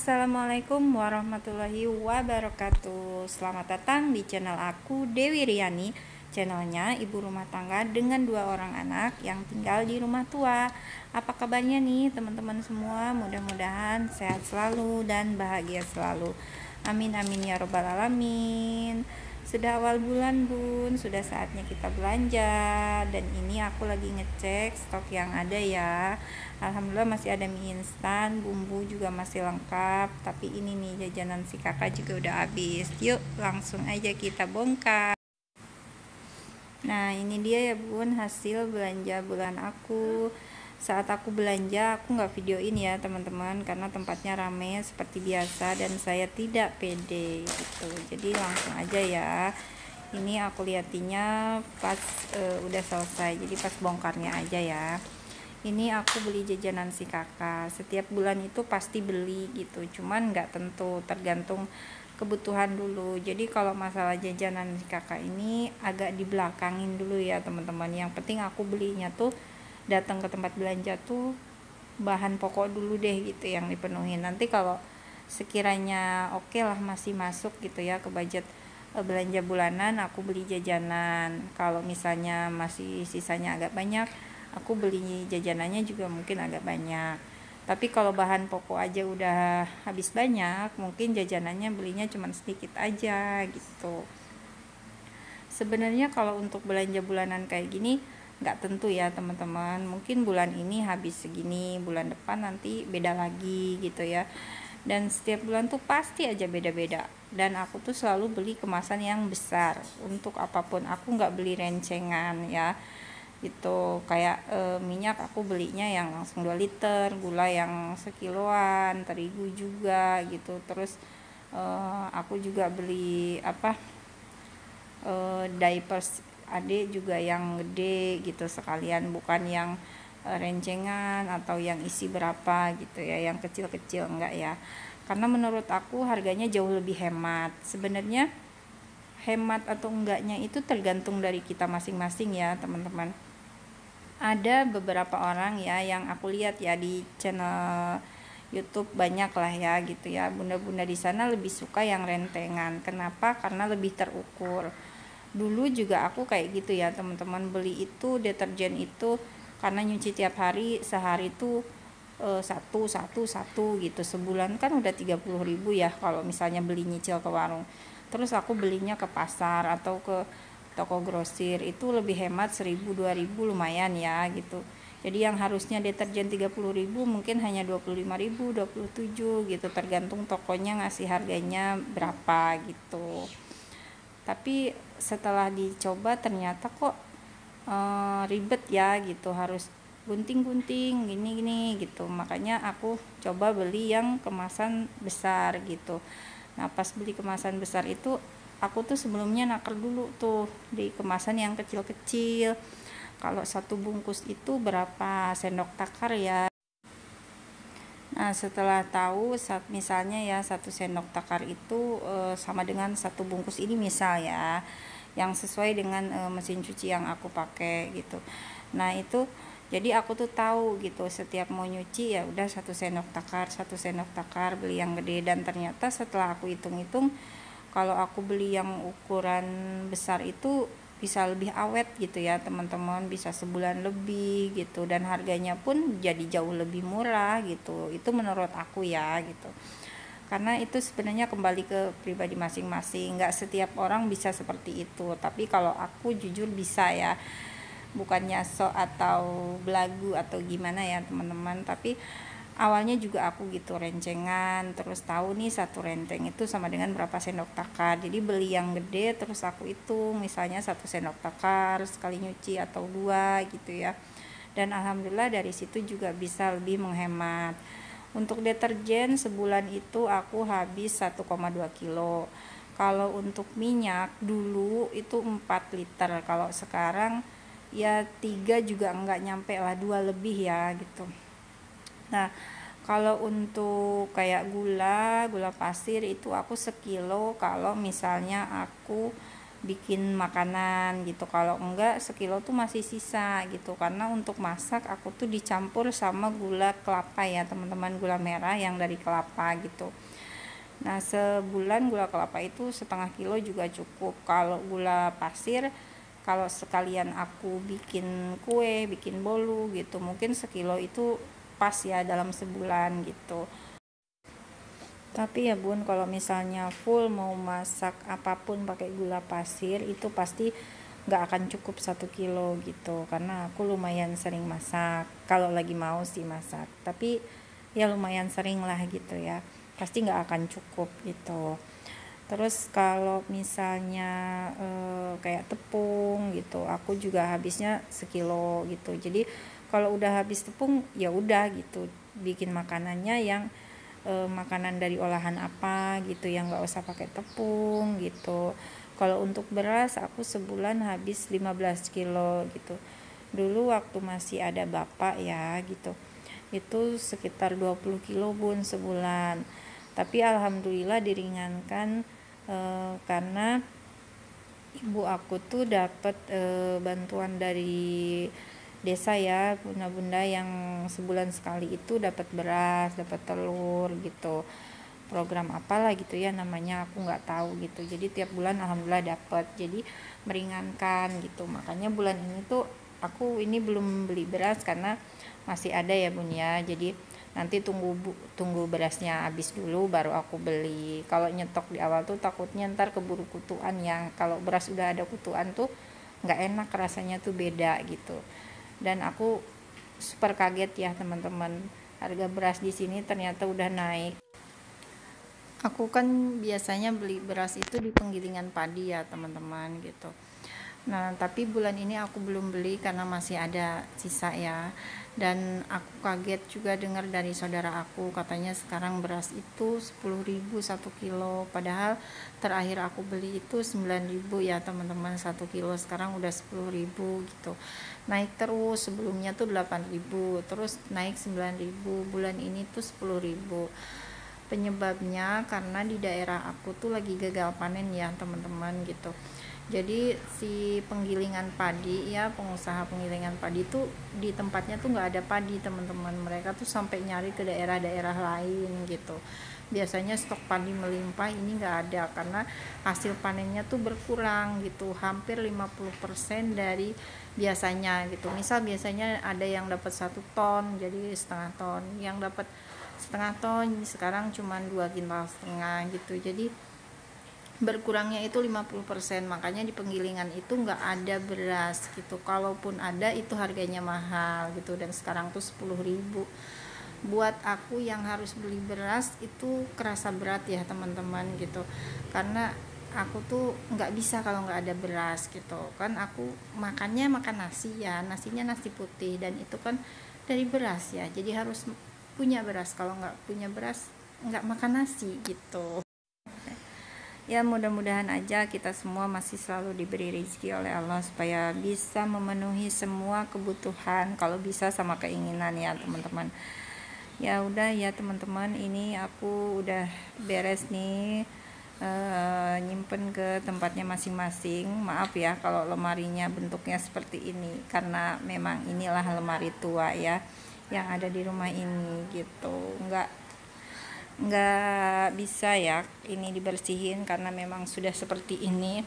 Assalamualaikum warahmatullahi wabarakatuh. Selamat datang di channel aku, Dewi Riani. Channelnya ibu rumah tangga dengan 2 orang anak yang tinggal di rumah tua. Apa kabarnya nih teman-teman semua? Mudah-mudahan sehat selalu dan bahagia selalu. Amin amin ya robbal alamin. Sudah awal bulan bun, sudah saatnya kita belanja. Dan ini aku lagi ngecek stok yang ada ya. Alhamdulillah masih ada mie instan, bumbu juga masih lengkap. Tapi ini nih jajanan si kakak juga udah habis. Yuk langsung aja kita bongkar. Nah ini dia ya bun, hasil belanja bulan aku. Saat aku belanja aku nggak videoin ya teman-teman, karena tempatnya rame seperti biasa dan saya tidak pede gitu. Jadi langsung aja ya. Ini aku liatinya pas udah selesai, jadi pas bongkarnya aja ya. Ini aku beli jajanan si kakak, setiap bulan itu pasti beli gitu, cuman nggak tentu, tergantung kebutuhan dulu. Jadi kalau masalah jajanan si kakak ini agak dibelakangin dulu ya teman-teman. Yang penting aku belinya tuh datang ke tempat belanja tuh bahan pokok dulu deh gitu yang dipenuhi. Nanti kalau sekiranya oke lah masih masuk gitu ya ke budget belanja bulanan, aku beli jajanan. Kalau misalnya masih sisanya agak banyak, aku beli jajanannya juga mungkin agak banyak. Tapi kalau bahan pokok aja udah habis banyak, mungkin jajanannya belinya cuma sedikit aja gitu. Sebenarnya kalau untuk belanja bulanan kayak gini nggak tentu ya teman-teman, mungkin bulan ini habis segini, bulan depan nanti beda lagi gitu ya. Dan setiap bulan tuh pasti aja beda-beda, dan aku tuh selalu beli kemasan yang besar untuk apapun. Aku nggak beli rencengan ya gitu. Kayak minyak aku belinya yang langsung 2 liter, gula yang sekiloan, terigu juga gitu. Terus aku juga beli diapers adik juga yang gede gitu sekalian, bukan yang rencengan atau yang isi berapa gitu ya, yang kecil-kecil enggak ya. Karena menurut aku harganya jauh lebih hemat. Sebenarnya hemat atau enggaknya itu tergantung dari kita masing-masing ya teman-teman. Ada beberapa orang ya yang aku lihat ya di channel YouTube banyak lah ya gitu ya, bunda-bunda di sana lebih suka yang rentengan. Kenapa? Karena lebih terukur. Dulu juga aku kayak gitu ya teman-teman, beli itu deterjen itu karena nyuci tiap hari, sehari itu satu gitu. Sebulan kan udah 30.000 ya kalau misalnya beli nyicil ke warung. Terus aku belinya ke pasar atau ke toko grosir, itu lebih hemat, 1.000 2.000 lumayan ya gitu. Jadi yang harusnya deterjen 30.000 mungkin hanya 25.000 27 gitu, tergantung tokonya ngasih harganya berapa gitu. Tapi setelah dicoba ternyata kok ribet ya gitu, harus gunting-gunting gini-gini gitu. Makanya aku coba beli yang kemasan besar gitu. Nah pas beli kemasan besar itu aku tuh sebelumnya naker dulu tuh di kemasan yang kecil-kecil. Kalau satu bungkus itu berapa sendok takar ya. Nah setelah tahu, misalnya ya 1 sendok takar itu sama dengan satu bungkus ini misal ya, yang sesuai dengan mesin cuci yang aku pakai gitu. Nah itu jadi aku tuh tahu gitu, setiap mau nyuci ya udah 1 sendok takar, beli yang gede. Dan ternyata setelah aku hitung-hitung, kalau aku beli yang ukuran besar itu bisa lebih awet gitu ya teman-teman, bisa sebulan lebih gitu, dan harganya pun jadi jauh lebih murah gitu. Itu menurut aku ya gitu, karena itu sebenarnya kembali ke pribadi masing-masing, nggak setiap orang bisa seperti itu. Tapi kalau aku jujur bisa ya, bukannya sok atau belagu atau gimana ya teman-teman, tapi awalnya juga aku gitu rencengan, terus tahu nih 1 renteng itu sama dengan berapa sendok takar. Jadi beli yang gede terus aku hitung misalnya 1 sendok takar sekali nyuci atau 2 gitu ya. Dan alhamdulillah dari situ juga bisa lebih menghemat. Untuk deterjen sebulan itu aku habis 1,2 kilo. Kalau untuk minyak dulu itu 4 liter, kalau sekarang ya 3 juga enggak nyampe lah, 2 lebih ya gitu. Nah kalau untuk kayak gula pasir itu aku sekilo kalau misalnya aku bikin makanan gitu. Kalau enggak sekilo tuh masih sisa gitu, karena untuk masak aku tuh dicampur sama gula kelapa ya teman-teman, gula merah yang dari kelapa gitu. Nah, sebulan gula kelapa itu setengah kilo juga cukup. Kalau gula pasir, kalau sekalian aku bikin kue, bikin bolu gitu, mungkin sekilo itu pas ya dalam sebulan gitu. Tapi ya bun, kalau misalnya full mau masak apapun pakai gula pasir itu pasti nggak akan cukup 1 kilo gitu, karena aku lumayan sering masak kalau lagi mau sih masak, tapi ya lumayan sering lah gitu ya, pasti nggak akan cukup gitu. Terus kalau misalnya kayak tepung gitu, aku juga habisnya sekilo gitu. Jadi kalau udah habis tepung ya udah gitu, bikin makanannya yang makanan dari olahan apa gitu, yang nggak usah pakai tepung gitu. Kalau untuk beras aku sebulan habis 15 kilo gitu. Dulu waktu masih ada bapak ya gitu, itu sekitar 20 kilo bun sebulan. Tapi alhamdulillah diringankan karena ibu aku tuh dapat bantuan dari desa ya, bunda-bunda yang sebulan sekali itu dapat beras, dapat telur gitu. Program apalah gitu ya namanya, aku nggak tahu gitu. Jadi tiap bulan alhamdulillah dapat. Jadi meringankan gitu. Makanya bulan ini tuh aku ini belum beli beras karena masih ada ya bun ya. Jadi nanti tunggu berasnya habis dulu baru aku beli. Kalau nyetok di awal tuh takutnya ntar keburu kutuan, yang kalau beras udah ada kutuan tuh nggak enak rasanya, tuh beda gitu. Dan aku super kaget ya teman-teman, harga beras di sini ternyata udah naik. Aku kan biasanya beli beras itu di penggilingan padi ya teman-teman gitu. Nah, tapi bulan ini aku belum beli karena masih ada sisa ya. Dan aku kaget juga dengar dari saudara aku, katanya sekarang beras itu 10.000 1 kilo. Padahal terakhir aku beli itu 9.000 ya teman-teman 1 kilo. Sekarang udah 10.000 gitu. Naik terus, sebelumnya tuh 8.000, terus naik 9.000. Bulan ini tuh 10.000. Penyebabnya karena di daerah aku tuh lagi gagal panen ya teman-teman gitu. Jadi si penggilingan padi ya, pengusaha penggilingan padi tuh di tempatnya tuh nggak ada padi teman-teman. Mereka tuh sampai nyari ke daerah-daerah lain gitu. Biasanya stok padi melimpah, ini nggak ada karena hasil panennya tuh berkurang gitu, hampir 50% dari biasanya gitu. Misal biasanya ada yang dapat 1 ton jadi setengah ton, yang dapat setengah ton sekarang cuma 2,5 kg gitu. Jadi berkurangnya itu 50%. Makanya di penggilingan itu nggak ada beras gitu, kalaupun ada itu harganya mahal gitu. Dan sekarang tuh 10.000. Buat aku yang harus beli beras itu kerasa berat ya teman-teman gitu, karena aku tuh nggak bisa kalau nggak ada beras gitu kan. Aku makannya makan nasi ya, nasinya nasi putih, dan itu kan dari beras ya, jadi harus punya beras. Kalau nggak punya beras nggak makan nasi gitu ya. Mudah-mudahan aja kita semua masih selalu diberi rezeki oleh Allah supaya bisa memenuhi semua kebutuhan, kalau bisa sama keinginan ya teman-teman. Ya udah ya teman-teman, ini aku udah beres nih, nyimpen ke tempatnya masing-masing. Maaf ya kalau lemarinya bentuknya seperti ini, karena memang inilah lemari tua ya yang ada di rumah ini gitu. Nggak bisa ya ini dibersihin karena memang sudah seperti ini.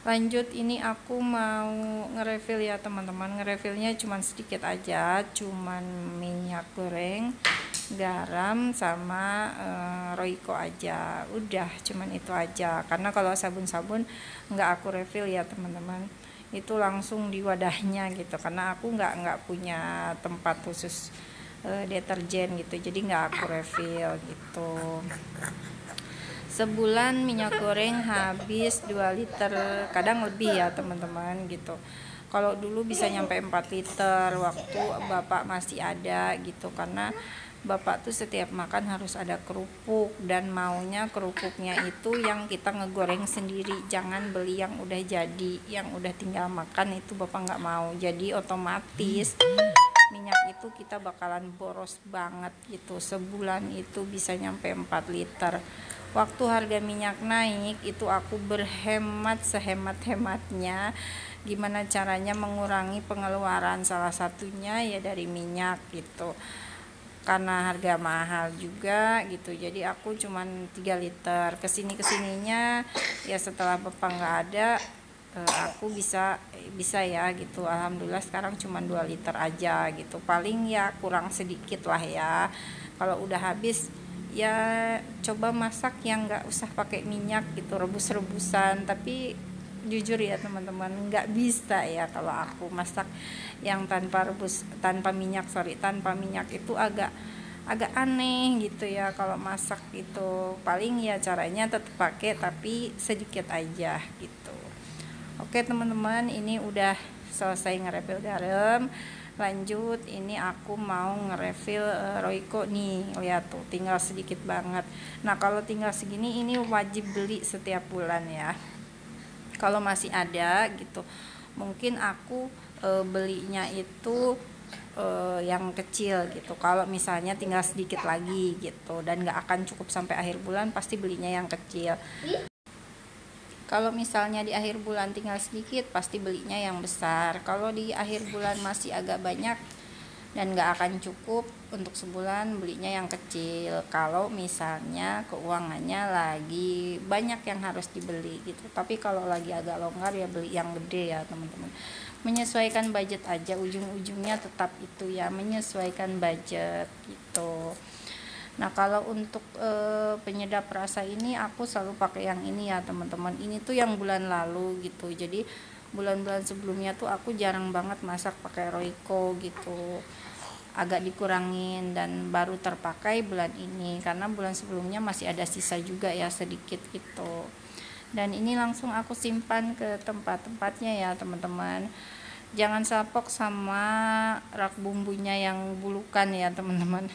Lanjut, ini aku mau nge-refill ya teman-teman. Nge-refillnya cuman sedikit aja, cuman minyak goreng, garam, sama Royco aja. Udah cuman itu aja, karena kalau sabun-sabun nggak aku refill ya teman-teman, itu langsung di wadahnya gitu, karena aku nggak punya tempat khusus deterjen gitu, jadi nggak aku refill gitu. Sebulan minyak goreng habis 2 liter, kadang lebih ya teman-teman gitu. Kalau dulu bisa nyampe 4 liter waktu bapak masih ada gitu, karena bapak tuh setiap makan harus ada kerupuk, dan maunya kerupuknya itu yang kita ngegoreng sendiri, jangan beli yang udah jadi, yang udah tinggal makan itu bapak nggak mau. Jadi otomatis minyak itu kita bakalan boros banget gitu. Sebulan itu bisa nyampe 4 liter. Waktu harga minyak naik itu aku berhemat sehemat-hematnya. Gimana caranya mengurangi pengeluaran, salah satunya ya dari minyak gitu. Karena harga mahal juga gitu, jadi aku cuman 3 liter. Kesininya ya setelah bapak nggak ada, aku bisa ya gitu. Alhamdulillah sekarang cuma 2 liter aja gitu, paling ya kurang sedikit lah ya. Kalau udah habis ya coba masak yang nggak usah pakai minyak gitu, rebus-rebusan. Tapi jujur ya teman-teman, nggak bisa ya kalau aku masak yang tanpa minyak itu agak aneh gitu ya. Kalau masak itu paling ya caranya tetap pakai tapi sedikit aja gitu. Oke teman-teman, ini udah selesai ngerefill garam. Lanjut, ini aku mau ngerefill Royco nih, lihat tuh tinggal sedikit banget. Nah kalau tinggal segini ini wajib beli setiap bulan ya. Kalau masih ada gitu, mungkin aku belinya itu yang kecil gitu. Kalau misalnya tinggal sedikit lagi gitu dan nggak akan cukup sampai akhir bulan, pasti belinya yang kecil. Kalau misalnya di akhir bulan tinggal sedikit, pasti belinya yang besar. Kalau di akhir bulan masih agak banyak dan nggak akan cukup untuk sebulan, belinya yang kecil. Kalau misalnya keuangannya lagi banyak yang harus dibeli gitu. Tapi kalau lagi agak longgar ya beli yang gede ya teman-teman. Menyesuaikan budget aja, ujung-ujungnya tetap itu ya, menyesuaikan budget gitu. Nah kalau untuk penyedap rasa ini aku selalu pakai yang ini ya teman-teman. Ini tuh yang bulan lalu gitu, jadi bulan-bulan sebelumnya tuh aku jarang banget masak pakai Royco gitu, agak dikurangin, dan baru terpakai bulan ini karena bulan sebelumnya masih ada sisa juga ya sedikit gitu. Dan ini langsung aku simpan ke tempat-tempatnya ya teman-teman. Jangan salpok sama rak bumbunya yang bulukan ya teman-teman.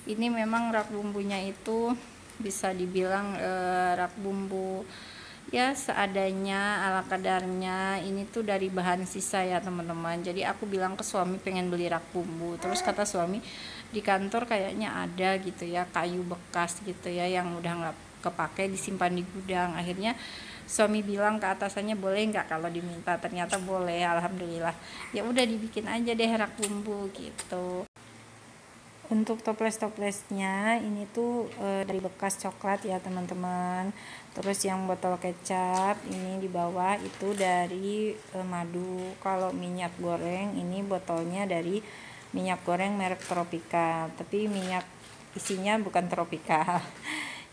Ini memang rak bumbunya itu bisa dibilang rak bumbu ya seadanya, ala kadarnya. Ini tuh dari bahan sisa ya teman-teman. Jadi aku bilang ke suami pengen beli rak bumbu, terus kata suami di kantor kayaknya ada gitu ya, kayu bekas gitu ya yang udah nggak kepake disimpan di gudang. Akhirnya suami bilang ke atasannya boleh nggak kalau diminta, ternyata boleh. Alhamdulillah, ya udah dibikin aja deh rak bumbu gitu. Untuk toples-toplesnya ini tuh dari bekas coklat ya teman-teman. Terus yang botol kecap ini di bawah itu dari madu. Kalau minyak goreng ini botolnya dari minyak goreng merek Tropika, tapi minyak isinya bukan Tropika.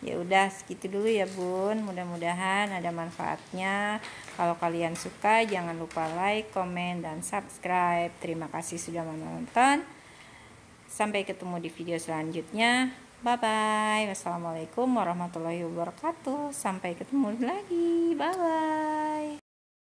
Ya udah segitu dulu ya bun, mudah-mudahan ada manfaatnya. Kalau kalian suka jangan lupa like, komen, dan subscribe. Terima kasih sudah menonton. Sampai ketemu di video selanjutnya. Bye bye. Wassalamualaikum warahmatullahi wabarakatuh. Sampai ketemu lagi. Bye bye.